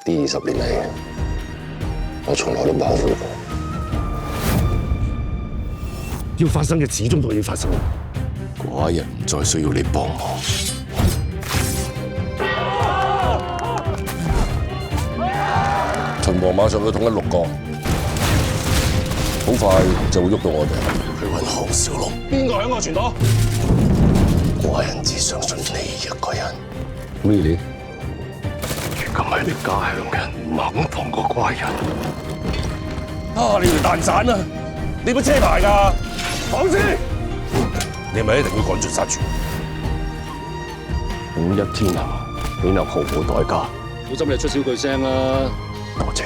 呢20年嚟，我從來都保護過。要發生嘅始終都要發生。寡人唔再需要你幫忙。秦王馬上要統一6國，好快就會喐到我哋去揾項少龍。邊個喺我傳到？寡人只相信你一個人。Really？ 如果唔係你家鄉嘅人唔肯放過寡人。啊！你條蛋散啊！你有冇車牌㗎？講先！你係咪一定要趕盡殺絕？五一天下，免能毫無代價。小心你出少句聲啦！多謝。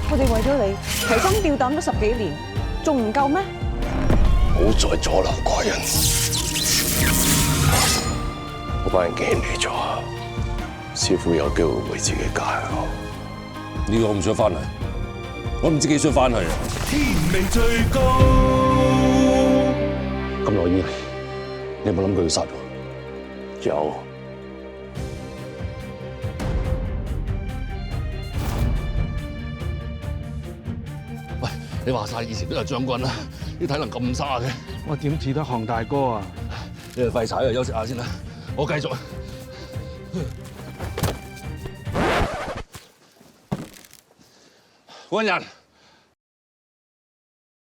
我哋為咗你提心吊膽咗10幾年，仲唔夠咩？唔好再阻撓寡人。我班人見你咗，師傅有機會為自己加油。呢個我唔想翻嚟，我唔知幾想翻去啊！天命最高。咁耐以嚟，你有冇諗過要殺我？有。喂，你話晒以前都係將軍啦，啲體能咁差嘅，我點似得項大哥啊？你哋廢柴啊，休息下先啦，我繼續。官人。